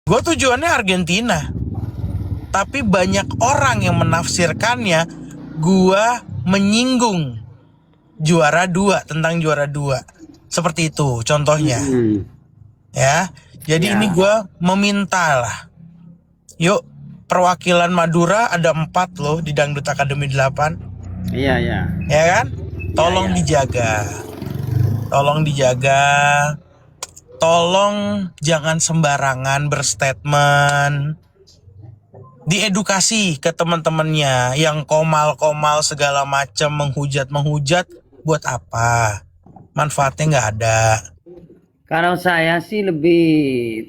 Gue tujuannya Argentina, tapi banyak orang yang menafsirkannya gue menyinggung juara dua, tentang juara dua. Seperti itu contohnya. Ya, jadi ini gue meminta lah. Yuk, perwakilan Madura ada 4 loh di Dangdut Akademi 8. Iya. Ya kan? Tolong dijaga. Tolong dijaga. Tolong jangan sembarangan berstatement. Diedukasi ke teman-temannya yang komal-komal segala macam, menghujat buat apa? Manfaatnya nggak ada. Kalau saya sih lebih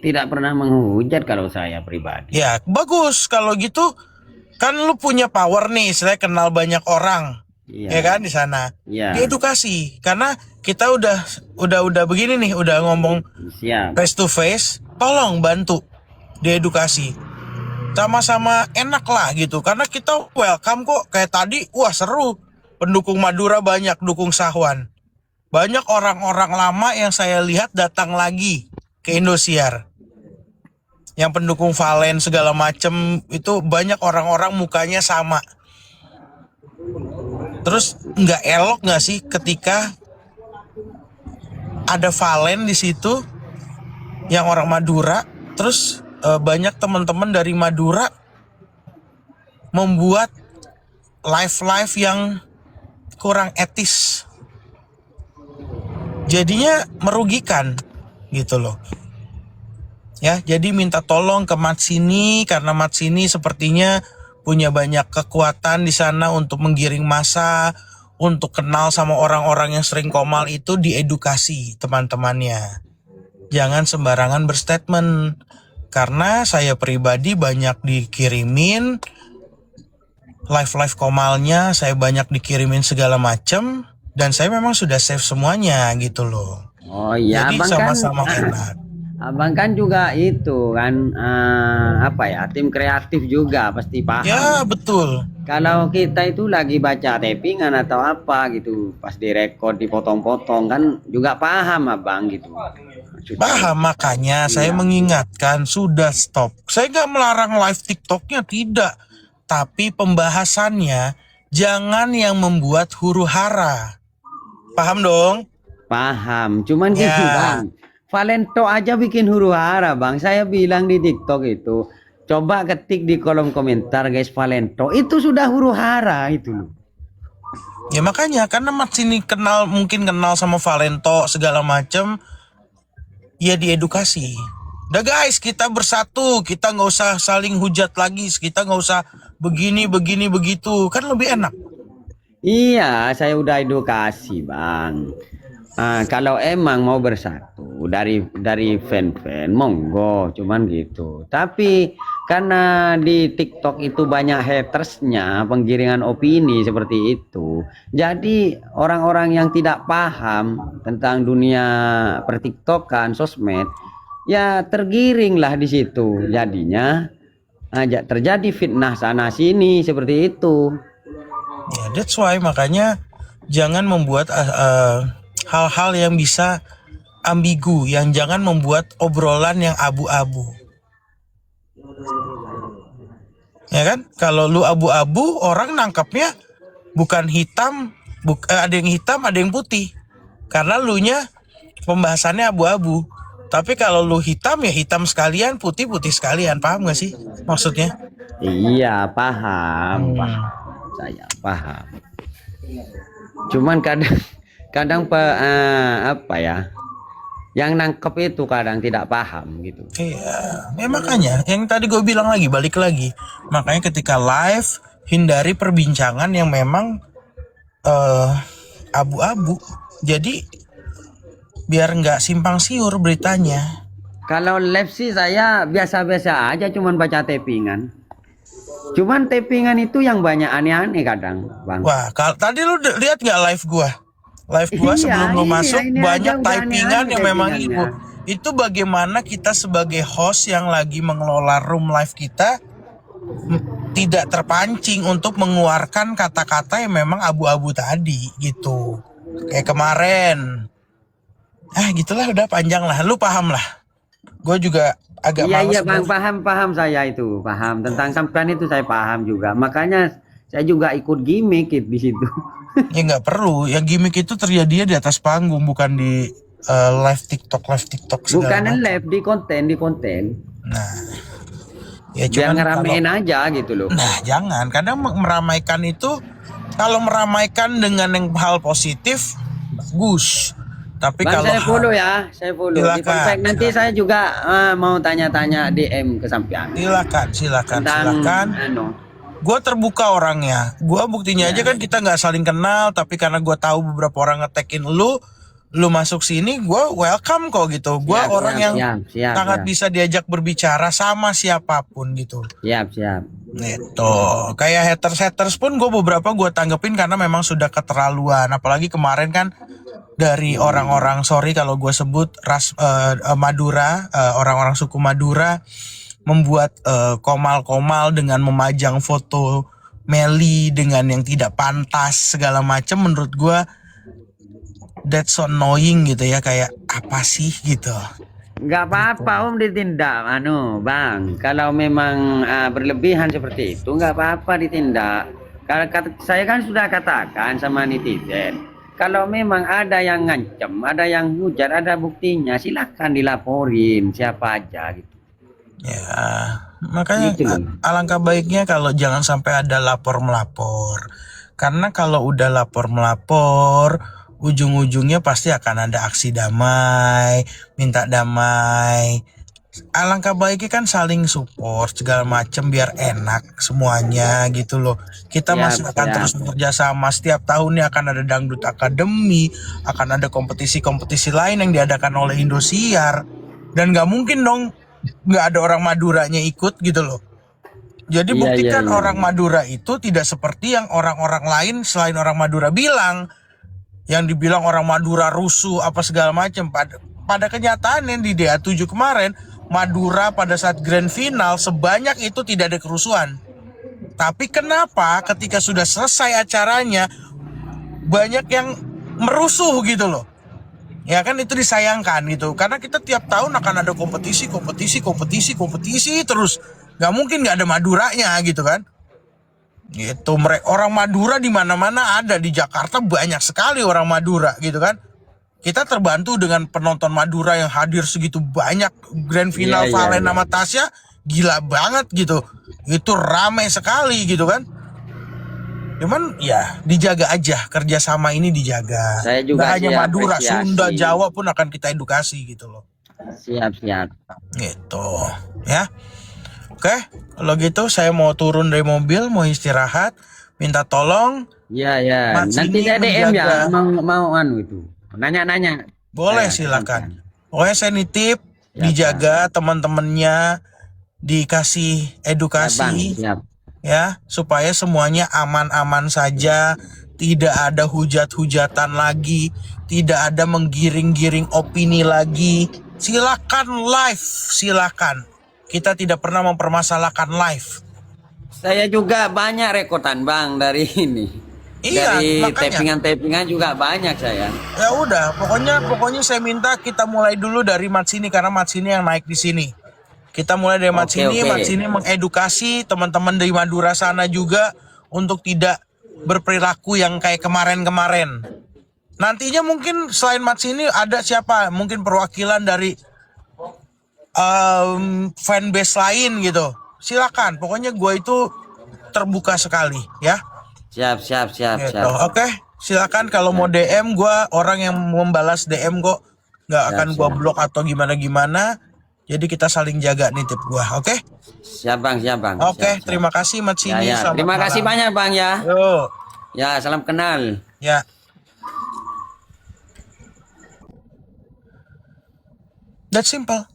tidak pernah menghujat kalau saya pribadi. Ya, bagus kalau gitu. Kan lu punya power nih, saya kenal banyak orang. Ya kan di sana. Diedukasi karena kita udah begini nih, udah ngomong face to face. Tolong bantu diedukasi. Sama-sama enak lah gitu, karena kita welcome kok. Kayak tadi, wah seru. Pendukung Madura banyak, dukung Sahwan. Banyak orang-orang lama yang saya lihat datang lagi ke Indosiar. Yang pendukung Valen segala macem itu banyak orang-orang mukanya sama. Terus nggak elok nggak sih ketika ada Valen di situ yang orang Madura, terus banyak teman-teman dari Madura membuat live yang kurang etis. Jadinya merugikan gitu loh. Ya, jadi minta tolong ke Matsini karena Matsini sepertinya punya banyak kekuatan di sana untuk menggiring massa, untuk kenal sama orang-orang yang sering komal itu, diedukasi teman-temannya. Jangan sembarangan berstatement. Karena saya pribadi banyak dikirimin live komalnya, saya banyak dikirimin segala macam, dan saya memang sudah save semuanya gitu loh. Oh iya, jadi sama-sama enak. Abang kan juga itu kan tim kreatif juga pasti paham. Ya betul. Kalau kita itu lagi baca tapingan atau apa gitu, pas direkod dipotong-potong kan juga paham abang gitu. Paham, makanya saya mengingatkan sudah stop. Saya nggak melarang live TikToknya, tidak. Tapi pembahasannya jangan yang membuat huru hara. Paham dong? Paham. Cuman gitu bang. Valento aja bikin huru hara bang. Saya bilang di TikTok itu, coba ketik di kolom komentar guys Valento. Itu sudah huru hara itu loh. Ya makanya karena Matsini mungkin kenal sama Valento segala macam. Ya diedukasi. Udah guys, kita bersatu, kita nggak usah saling hujat lagi, kita nggak usah begini begitu, kan lebih enak. Iya, saya udah edukasi bang. Kalau emang mau bersatu dari fan-fan, monggo, cuman gitu. Tapi karena di TikTok itu banyak hatersnya, penggiringan opini seperti itu. Jadi orang-orang yang tidak paham tentang dunia pertiktokan, sosmed, ya tergiringlah di situ. Jadinya terjadi fitnah sana sini seperti itu. Ya, that's why makanya jangan membuat hal-hal yang bisa ambigu, yang jangan membuat obrolan yang abu-abu. Ya kan? Kalau lu abu-abu, orang nangkapnya bukan hitam, ada yang hitam, ada yang putih. Karena lu nya pembahasannya abu-abu. Tapi kalau lu hitam ya hitam sekalian, putih sekalian. Paham gak sih maksudnya? Iya, paham. Saya paham. Cuman kadang yang nangkep itu kadang tidak paham gitu. Iya, makanya yang tadi gue bilang lagi, balik lagi. Makanya ketika live, hindari perbincangan yang memang abu-abu. Jadi biar nggak simpang siur beritanya. Kalau live sih saya biasa-biasa aja, cuman baca tapingan. Cuman tapingan itu yang banyak aneh-aneh kadang, bang. Wah, tadi lu lihat nggak live gua? Live gua sebelum lu masuk banyak typingan yang memang itu bagaimana kita sebagai host yang lagi mengelola room live kita tidak terpancing untuk mengeluarkan kata-kata yang memang abu-abu tadi gitu. Kayak kemarin. Gitulah, udah panjang lah, lu paham lah. Gue juga agak Iya males. iya bang, paham saya itu, paham tentang sampean itu saya paham juga. Makanya saya juga ikut gimmick di situ. Ya nggak perlu. Yang gimmick itu terjadi di atas panggung, bukan di live TikTok segala Bukan macam. live di konten. Nah, ya Biar cuman kalau, ngeramein aja gitu loh. nah jangan. Kadang meramaikan itu, kalau meramaikan dengan yang hal positif, bagus. Tapi Bang kalau saya follow ya, saya follow. Di silakan, konten nanti saya juga mau tanya-tanya DM ke sampean tentang silakan. anu. Gue terbuka orangnya. Gue buktinya aja Ya. kan kita nggak saling kenal, tapi karena gue tahu beberapa orang ngetekin lu masuk sini, gue welcome kok gitu. Gue Siap, orang yang siap, sangat siap. bisa diajak berbicara sama siapapun gitu. Siap. Gitu. Kayak haters pun gue tanggepin karena memang sudah keterlaluan. Apalagi kemarin kan dari orang-orang, sorry kalau gue sebut Madura, orang-orang suku Madura membuat komal-komal dengan memajang foto Meli dengan yang tidak pantas segala macam. Menurut gue that's so annoying gitu ya, kayak apa sih gitu. Nggak apa-apa om ditindak, bang. Kalau memang berlebihan seperti itu, nggak apa-apa ditindak. Kalau saya kan sudah katakan sama netizen, kalau memang ada yang ngancem, ada yang hujat, ada buktinya, silahkan dilaporin siapa aja gitu. Ya, makanya Gitu loh. alangkah baiknya kalau jangan sampai ada lapor melapor. Karena kalau udah lapor melapor, ujung-ujungnya pasti akan ada aksi damai, minta damai. Alangkah baiknya kan saling support segala macam biar enak semuanya gitu loh. Kita masih akan terus bekerja sama. Setiap tahunnya akan ada Dangdut Academy, akan ada kompetisi-kompetisi lain yang diadakan oleh Indosiar. Dan nggak mungkin dong nggak ada orang Maduranya ikut gitu loh. Jadi buktikan orang Madura itu tidak seperti yang orang-orang lain selain orang Madura bilang. Yang dibilang orang Madura rusuh apa segala macam. Pada kenyataannya di DA7 kemarin, Madura pada saat grand final sebanyak itu tidak ada kerusuhan. Tapi kenapa ketika sudah selesai acaranya banyak yang merusuh gitu loh. Ya kan itu disayangkan gitu. Karena kita tiap tahun akan ada kompetisi terus. Gak mungkin gak ada Maduranya gitu kan. Gitu, orang Madura di mana-mana ada. Di Jakarta banyak sekali orang Madura gitu kan. Kita terbantu dengan penonton Madura yang hadir segitu banyak. Grand final Valen sama Tasya gila banget gitu. Itu ramai sekali gitu kan. Cuman ya dijaga aja, kerjasama ini dijaga. Saya juga nggak hanya Madura, apresiasi. Sunda, Jawa pun akan kita edukasi gitu loh. Siap. Gitu ya. Oke, kalau gitu saya mau turun dari mobil, mau istirahat, minta tolong. Ya. Nanti saya DM ya, mau itu. Nanya-nanya. Boleh silakan. Pokoknya saya nitip, dijaga teman-temannya, dikasih edukasi. Siap. Ya, supaya semuanya aman-aman saja, tidak ada hujat-hujatan lagi, tidak ada menggiring-giring opini lagi. Silakan live, silakan. Kita tidak pernah mempermasalahkan live. Saya juga banyak rekotan bang dari ini. Iya, dari makanya. tapingan juga banyak saya. Ya udah, pokoknya saya minta kita mulai dulu dari Matsini karena Matsini yang naik di sini. Kita mulai dari Matsini mengedukasi teman-teman dari Madura sana juga untuk tidak berperilaku yang kayak kemarin-kemarin. Nantinya mungkin selain Matsini ada siapa? Mungkin perwakilan dari fanbase lain gitu. Silakan, pokoknya gue itu terbuka sekali ya. Siap. Gitu. Oke, silakan kalau mau DM gue orang yang membalas DM kok, nggak akan gue blok atau gimana. Jadi kita saling jaga nitip gua, oke? Siap bang. Oke, terima kasih Matsini. Ya. Terima kasih banyak bang ya. Yo. Ya, salam kenal. Ya. That's simple.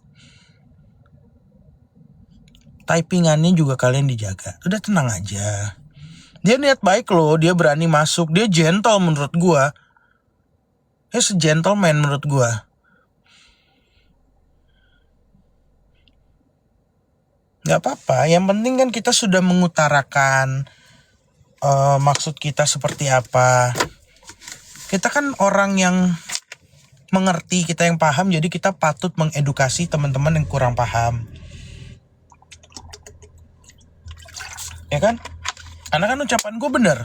Typingannya juga kalian dijaga. Udah tenang aja. Dia niat baik loh, dia berani masuk, dia gentle menurut gua. Dia se-gentleman menurut gua. Gak apa-apa, yang penting kan kita sudah mengutarakan maksud kita seperti apa. Kita kan orang yang mengerti, kita yang paham, jadi kita patut mengedukasi teman-teman yang kurang paham. Ya kan? Karena kan ucapan gue bener.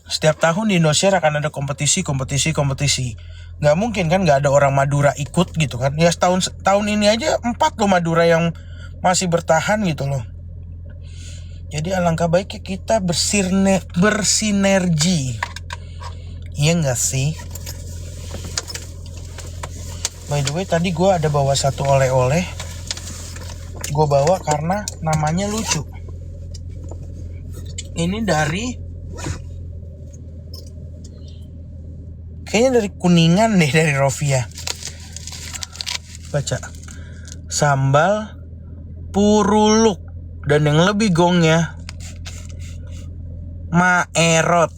Setiap tahun di Indonesia akan ada kompetisi. Gak mungkin kan gak ada orang Madura ikut gitu kan. Ya tahun ini aja 4 loh Madura yang masih bertahan gitu loh. Jadi alangkah baiknya kita bersinergi. Iya gak sih? By the way tadi gue ada bawa satu oleh-oleh. Gue bawa karena namanya lucu. Ini kayaknya dari Kuningan deh, dari Rovia. Baca. Sambal puruluk. Dan yang lebih gongnya, maerot.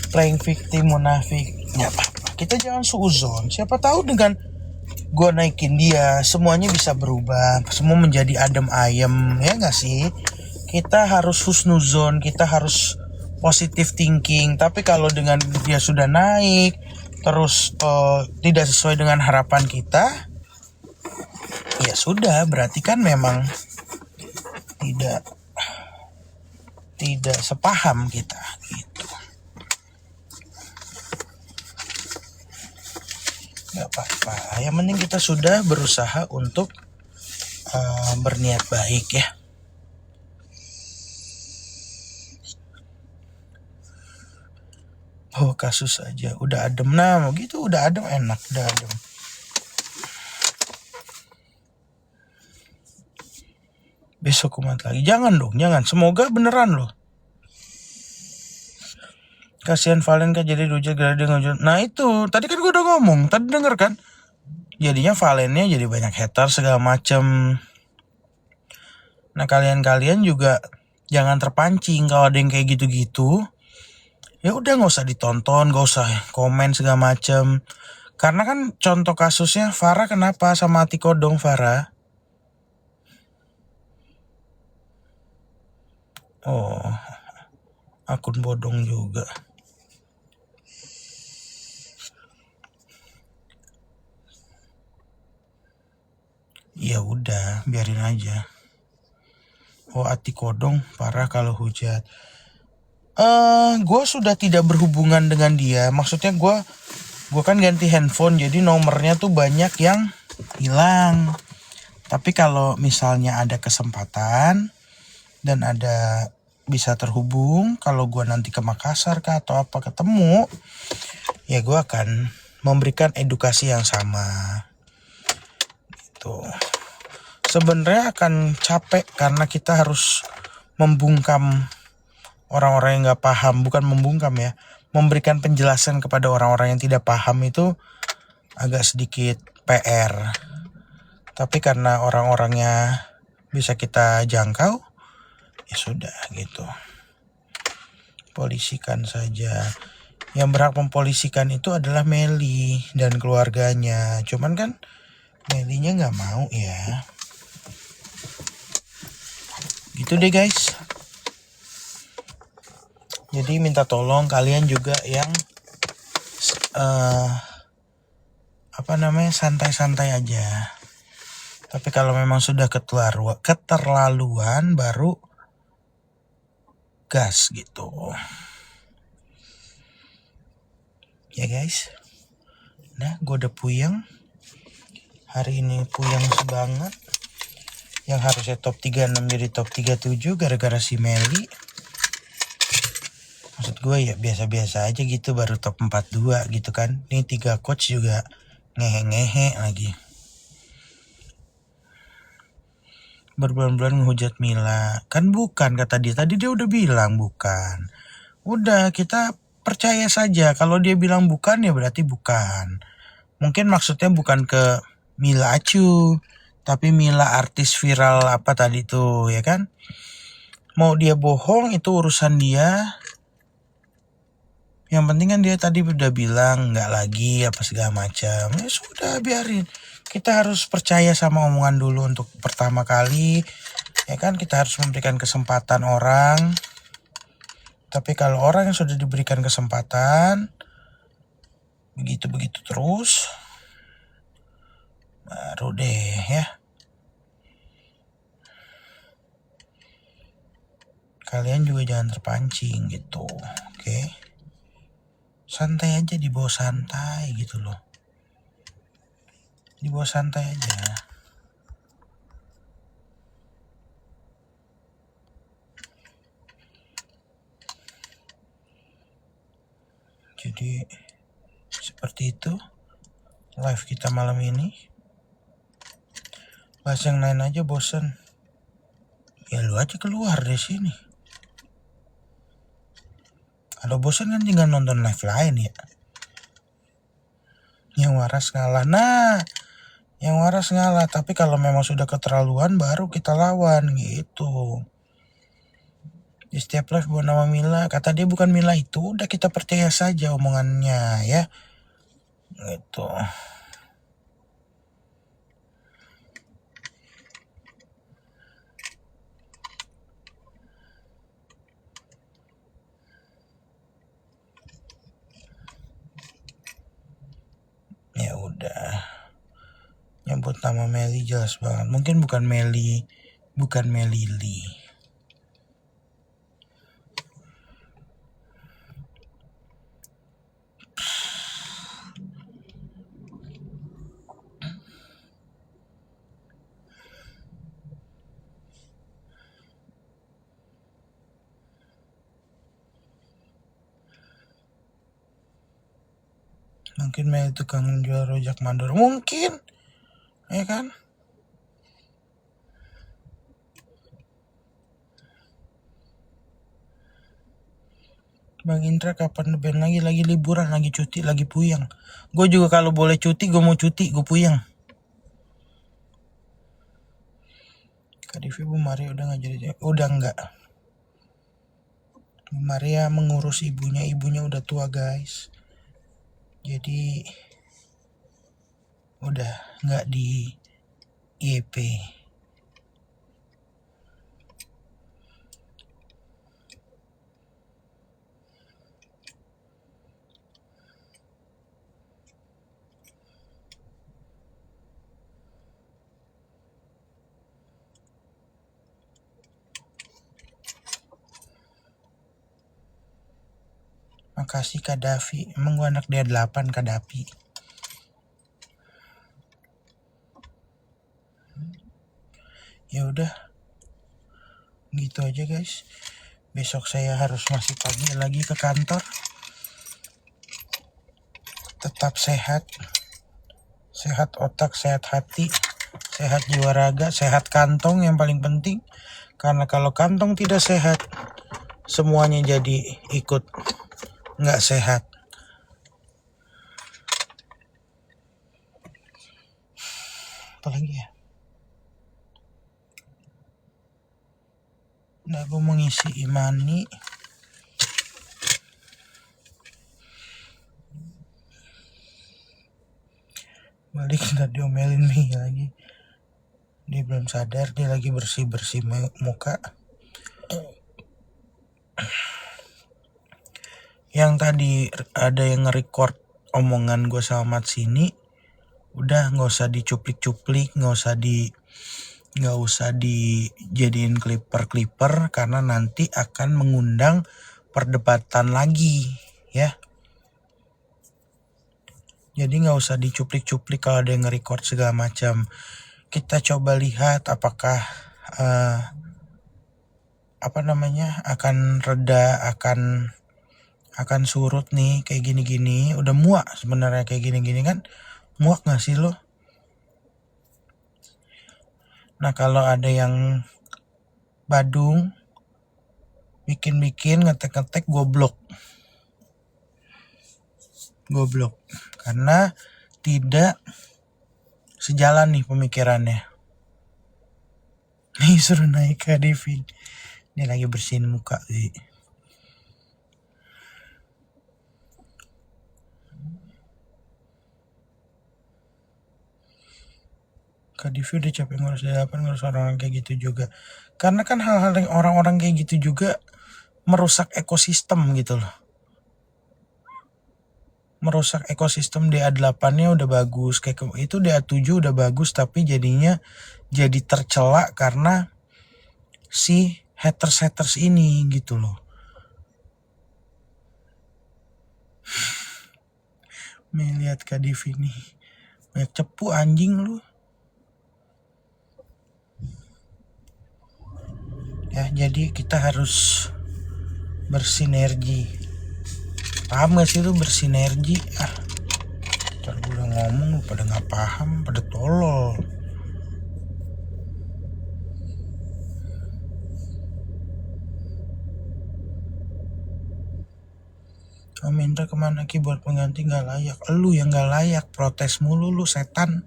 Playing victim, munafik. Ya apa-apa, kita jangan suuzon. Siapa tahu dengan gue naikin dia, semuanya bisa berubah, semua menjadi adem ayem, ya nggak sih? Kita harus husnuzon, kita harus positive thinking. Tapi kalau dengan dia sudah naik, terus tidak sesuai dengan harapan kita, ya sudah, berarti kan memang tidak sepaham kita, gitu. Gak apa-apa, yang penting kita sudah berusaha untuk berniat baik ya. Oh kasus aja, udah adem nah gitu, udah adem enak, udah adem. Besok kumat lagi, jangan dong, jangan, semoga beneran loh. Kasihan Valen kan jadi rujak gara ngujur. Nah itu, tadi kan gue udah ngomong, tadi denger kan? Jadinya Valennya jadi banyak hater segala macem. Nah kalian juga jangan terpancing kalau ada yang kayak gitu-gitu. Ya udah nggak usah ditonton, nggak usah komen segala macem. Karena kan contoh kasusnya Farah kenapa sama Ati Kodong Farah? Oh, akun bodong juga. Ya udah, biarin aja. Oh, Ati Kodong parah kalau hujat. Gue sudah tidak berhubungan dengan dia. Maksudnya gue kan ganti handphone, jadi nomornya tuh banyak yang hilang. Tapi kalau misalnya ada kesempatan dan ada bisa terhubung, kalau gue nanti ke Makassar kah atau apa ketemu, ya gue akan memberikan edukasi yang sama. Gitu. Sebenarnya akan capek karena kita harus membungkam orang-orang yang nggak paham, bukan membungkam ya, memberikan penjelasan kepada orang-orang yang tidak paham itu agak sedikit PR. Tapi karena orang-orangnya bisa kita jangkau, ya sudah gitu. Polisikan saja. Yang berhak mempolisikan itu adalah Meli dan keluarganya. Cuman kan Melinya nggak mau ya. Gitu deh guys. Jadi minta tolong kalian juga yang santai-santai aja. Tapi kalau memang sudah keterlaluan baru gas gitu. Ya guys. Nah, gue udah puyeng. Hari ini puyeng banget. Yang harusnya top 36 jadi top 37 gara-gara si Meli. Maksud gue ya biasa-biasa aja gitu, baru top 42 gitu kan. Ini 3 coach juga ngehe-ngehe lagi. Berbulan-bulan ngehujat Mila. Kan bukan kata dia. Tadi dia udah bilang bukan. Udah kita percaya saja. Kalau dia bilang bukan ya berarti bukan. Mungkin maksudnya bukan ke Mila Acu, tapi Mila artis viral apa tadi tuh ya kan. Mau dia bohong itu urusan dia. Yang penting kan dia tadi udah bilang nggak lagi apa segala macam. Ya sudah biarin. Kita harus percaya sama omongan dulu untuk pertama kali. Ya kan kita harus memberikan kesempatan orang. Tapi kalau orang yang sudah diberikan kesempatan, begitu-begitu terus, baru deh ya. Kalian juga jangan terpancing gitu, oke? Santai aja, dibawa santai gitu loh. Dibawa santai aja. Jadi seperti itu live kita malam ini. Bahas yang lain aja bosen. Ya lu aja keluar dari sini. Kalau bosen kan tinggal nonton live lain ya. Yang waras ngalah. Nah, yang waras ngalah. Tapi kalau memang sudah keterlaluan baru kita lawan gitu. Di setiap live buat nama Mila, kata dia bukan Mila itu, udah kita percaya saja omongannya ya. Gitu. Ya udah. Nyebut nama Meli jelas banget. Mungkin bukan Meli, bukan Melili. Mungkin Meli tukang jual rojak mandor. Mungkin. Ya kan? Bang Indra kapan band lagi liburan, lagi cuti, lagi puyeng. Gue juga kalau boleh cuti, gue mau cuti, gue puyeng. Kak Divi, Bu Maria udah gak jadi? Udah enggak. Bu Maria mengurus ibunya udah tua guys. Jadi udah nggak di YP. Makasih Kadafi. Emang gue anak dia 8 Kadafi. Ya udah. Gitu aja guys. Besok saya harus masih pagi lagi ke kantor. Tetap sehat. Sehat otak, sehat hati, sehat jiwa raga, sehat kantong yang paling penting. Karena kalau kantong tidak sehat, semuanya jadi ikut nggak sehat. Apalagi ya? Nah, gue mengisi imani. Balik ntar diomelin nih lagi. Dia belum sadar, dia lagi bersih-bersih muka. Yang tadi ada yang nge-record omongan gue sama Mat sini, udah nggak usah dicuplik-cuplik, nggak usah dijadiin clipper karena nanti akan mengundang perdebatan lagi ya. Jadi nggak usah dicuplik-cuplik kalau ada yang nge-record segala macam. Kita coba lihat apakah akan reda, akan surut nih kayak gini-gini. Udah muak sebenarnya kayak gini-gini kan. Muak gak sih lo? Nah kalau ada yang badung, bikin-bikin, ngetek-ngetek, goblok. Karena tidak sejalan nih pemikirannya. Nih suruh naik ke Divi. Ini lagi bersihin muka sih. Kak Divi udah capek ngurus delapan, ngurus orang-orang kayak gitu juga. Karena kan hal-hal yang orang-orang kayak gitu juga merusak ekosistem gitu loh. Merusak ekosistem. DA8-nya udah bagus, kayak itu DA7 udah bagus, tapi jadinya jadi tercela karena si haters ini gitu loh. Lihat Kak Divi nih, banyak cepu anjing lu. Ya jadi kita harus bersinergi. Paham gak sih lu bersinergi? Ntar gue udah ngomong lu pada gak paham, pada tolol. Minta kemana keyboard pengganti gak layak. Lu yang gak layak, protes mulu lu setan.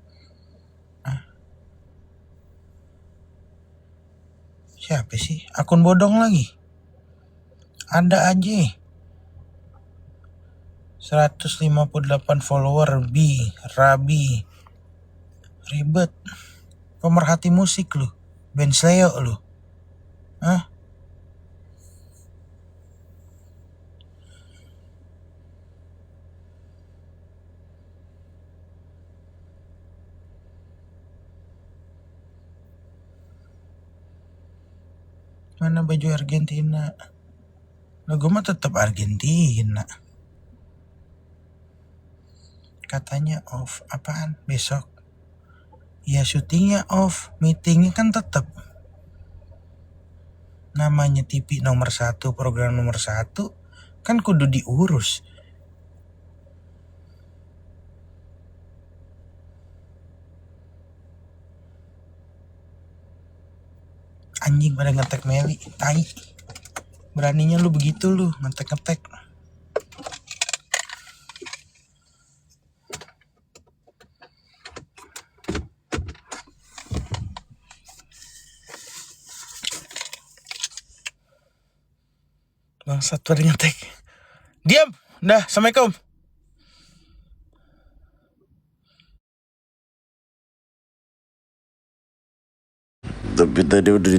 Siapa sih? Akun bodong lagi. Ada aja 158 follower. Rabi ribet. Pemerhati musik lu, Ben Sleo lu. Mana baju Argentina? Lah gue mah tetap Argentina. Katanya off. Apaan? Besok? Ya syutingnya off, meetingnya kan tetap. Namanya TV nomor 1, program nomor 1, kan kudu diurus. Anjing pada ngetek Meli, tai. Beraninya lu begitu lu, ngetek-ngetek. Bangsat pada ngetek. Diam, dah, assalamualaikum. Tapi tadi udah